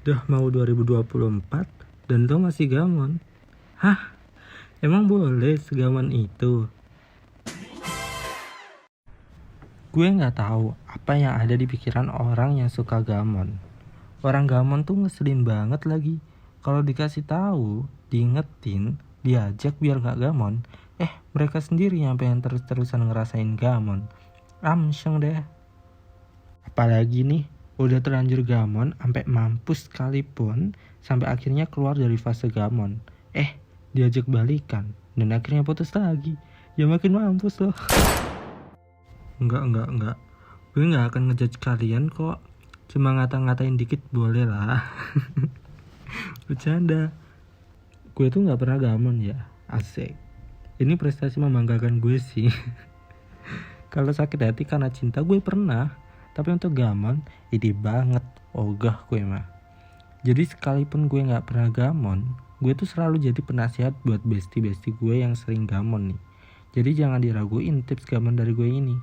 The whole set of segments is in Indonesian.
Udah mau 2024 dan lo masih gamon. Hah? Emang boleh segamon itu? Gue gak tahu apa yang ada di pikiran orang yang suka gamon. Orang gamon tuh ngeselin banget lagi. Kalau dikasih tahu, diingetin, diajak biar gak gamon, mereka sendiri yang pengen terus-terusan ngerasain gamon. Amsyeng deh. Apalagi nih, udah terlanjur gamon sampai mampus sekalipun, sampai akhirnya keluar dari fase gamon. Diajak balikan dan akhirnya putus lagi. Ya makin mampus loh. Enggak. Gue gak akan ngejudge kalian kok. Cuma ngata-ngatain dikit boleh lah. Bercanda. Gue tuh gak pernah gamon ya. Asik. Ini prestasi membanggakan gue sih. Kalau sakit hati karena cinta gue pernah. Tapi untuk gamon, ini banget. Ogah gue mah. Jadi sekalipun gue gak pernah gamon, gue tuh selalu jadi penasihat buat bestie-bestie gue yang sering gamon nih. Jadi jangan diraguin tips gamon dari gue ini.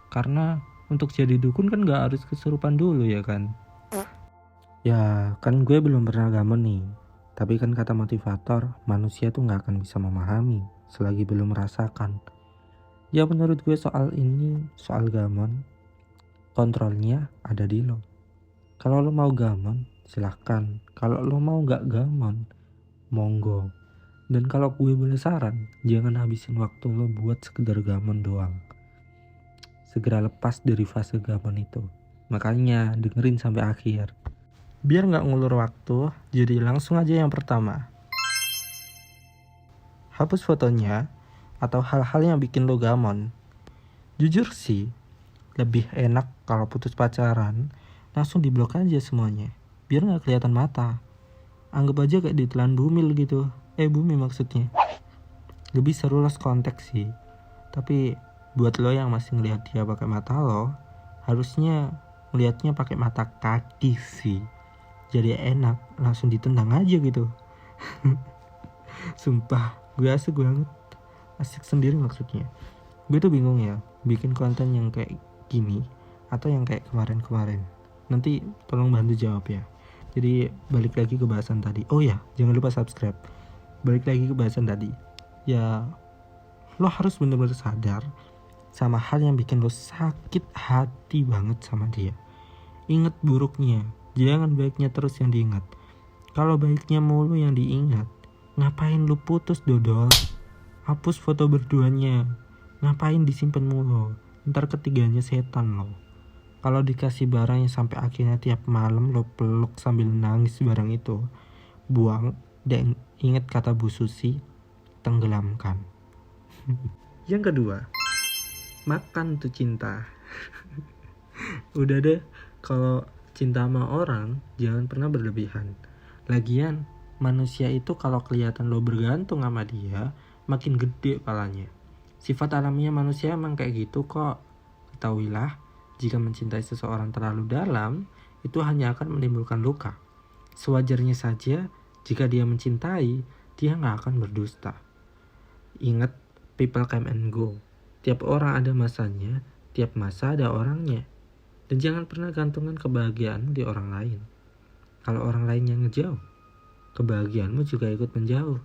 Karena untuk jadi dukun kan gak harus kesurupan dulu ya kan. Ya kan gue belum pernah gamon nih. Tapi kan kata motivator, manusia tuh gak akan bisa memahami selagi belum merasakan. Ya menurut gue soal gamon, kontrolnya ada di lo. Kalau lo mau gamon, silahkan. Kalau lo mau gak gamon, monggo. Dan kalau gue boleh saran, jangan habisin waktu lo buat sekedar gamon doang. Segera lepas dari fase gamon itu. Makanya dengerin sampai akhir. Biar gak ngulur waktu, jadi langsung aja yang pertama. Hapus fotonya atau hal-hal yang bikin lo gamon. Jujur sih, lebih enak kalau putus pacaran, langsung diblok aja semuanya. Biar gak kelihatan mata. Anggap aja kayak ditelan bumil gitu. Bumi maksudnya. Lebih seru lost konteks sih. Tapi buat lo yang masih ngelihat dia pakai mata lo, harusnya ngelihatnya pakai mata kaki sih. Jadi enak, langsung ditendang aja gitu. Sumpah, gue asik banget. Asik sendiri maksudnya. Gue tuh bingung ya, bikin konten yang kayak gini atau yang kayak kemarin-kemarin. Nanti tolong bantu jawab ya. Jadi balik lagi ke bahasan tadi. Oh ya, jangan lupa subscribe. Balik lagi ke bahasan tadi. Ya, lo harus bener-bener sadar sama hal yang bikin lo sakit hati banget sama dia. Ingat buruknya, jangan baiknya terus yang diingat. Kalau baiknya mulu yang diingat, ngapain lo putus dodol? Hapus foto berduanya. Ngapain disimpan mulu? Ntar ketiganya setan lo. Kalau dikasih barang yang sampai akhirnya tiap malam lo peluk sambil nangis barang itu, buang dan ingat kata Bu Susi, tenggelamkan. Yang kedua, makan tuh cinta. Udah deh, kalau cinta sama orang jangan pernah berlebihan. Lagian manusia itu kalau kelihatan lo bergantung sama dia, makin gede palanya. Sifat alamiah manusia emang kayak gitu kok. Ketahuilah, jika mencintai seseorang terlalu dalam, itu hanya akan menimbulkan luka. Sewajarnya saja jika dia mencintai, dia gak akan berdusta. Ingat, people come and go. Tiap orang ada masanya, tiap masa ada orangnya. Dan jangan pernah gantungan kebahagiaanmu di orang lain. Kalau orang lain yang ngejauh, kebahagiaanmu juga ikut menjauh.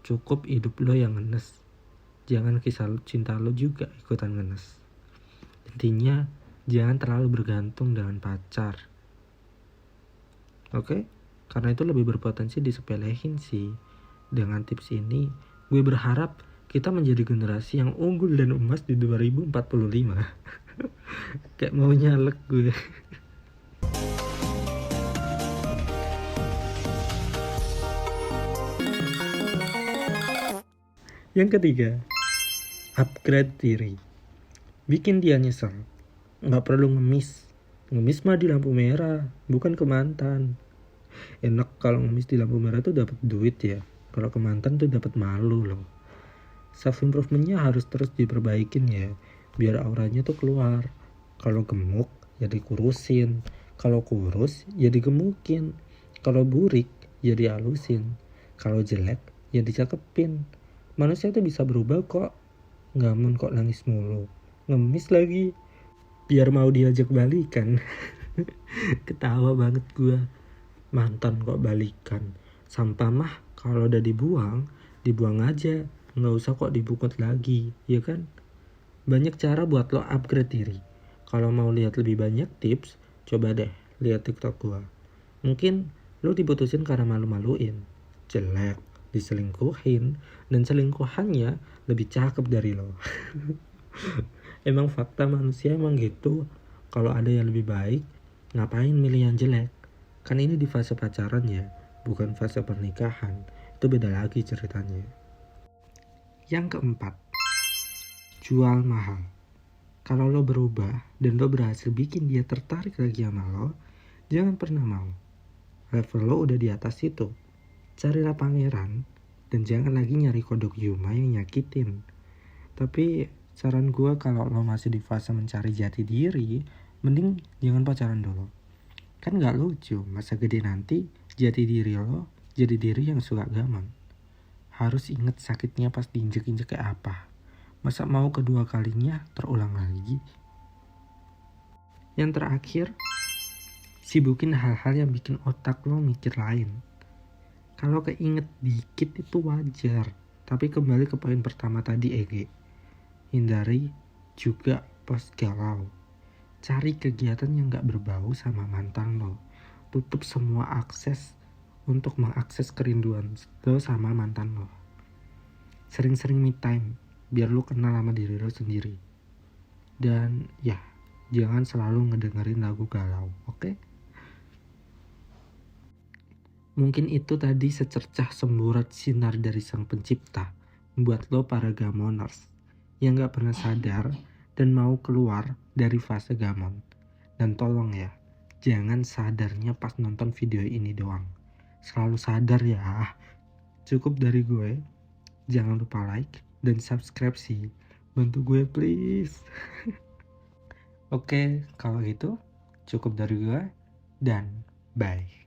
Cukup hidup lo yang ngenes. Jangan kisah cinta lo juga ikutan ngenes. Intinya, jangan terlalu bergantung dengan pacar. Oke? Karena itu lebih berpotensi disepelehin sih. Dengan tips ini, gue berharap kita menjadi generasi yang unggul dan emas di 2045. Kayak mau nyalek gue. Yang ketiga, upgrade diri. Bikin dia nyesel. Gak perlu ngemis. Ngemis mah di lampu merah, bukan ke mantan. Enak kalau ngemis di lampu merah tuh dapat duit ya. Kalau ke mantan tuh dapat malu loh. Self improvementnya harus terus diperbaikin ya, biar auranya tuh keluar. Kalau gemuk ya dikurusin, kalau kurus ya digemukin, kalau burik ya dihalusin, kalau jelek ya dicakepin. Manusia tuh bisa berubah kok. Gamon kok nangis mulu, ngemis lagi, biar mau diajak balikan. Ketawa banget gua. Mantan kok balikan? Sampah mah kalau udah dibuang, dibuang aja, nggak usah kok dibungkut lagi, ya kan? Banyak cara buat lo upgrade diri. Kalau mau lihat lebih banyak tips, coba deh lihat TikTok gua. Mungkin lo diputusin karena malu-maluin, jelek, diselingkuhin, dan selingkuhannya lebih cakep dari lo. Emang fakta manusia emang gitu. Kalau ada yang lebih baik, ngapain milih yang jelek? Kan ini di fase pacaran ya, bukan fase pernikahan. Itu beda lagi ceritanya. Yang keempat, jual mahal. Kalau lo berubah dan lo berhasil bikin dia tertarik lagi sama lo, jangan pernah mau. Level lo udah di atas itu. Carilah pangeran dan jangan lagi nyari kodok Yuma yang nyakitin. Tapi saran gue kalau lo masih di fase mencari jati diri, mending jangan pacaran dulu. Kan gak lucu masa gede nanti jati diri lo jadi diri yang suka gaman. Harus inget sakitnya pas diinjek-injek kayak apa. Masa mau kedua kalinya terulang lagi? Yang terakhir, sibukin hal-hal yang bikin otak lo mikir lain. Kalau keinget dikit itu wajar, tapi kembali ke poin pertama tadi Ege. Hindari juga post galau. Cari kegiatan yang gak berbau sama mantan lo. Tutup semua akses untuk mengakses kerinduan lo sama mantan lo. Sering-sering me time, biar lo kenal sama diri lo sendiri. Dan ya, jangan selalu ngedengerin lagu galau, oke? Mungkin itu tadi secercah semburat sinar dari sang pencipta buat lo para gamoners yang gak pernah sadar dan mau keluar dari fase gamon. Dan tolong ya, jangan sadarnya pas nonton video ini doang. Selalu sadar ya. Cukup dari gue. Jangan lupa like dan subscribe sih. Bantu gue please. Oke, kalau gitu cukup dari gue dan bye.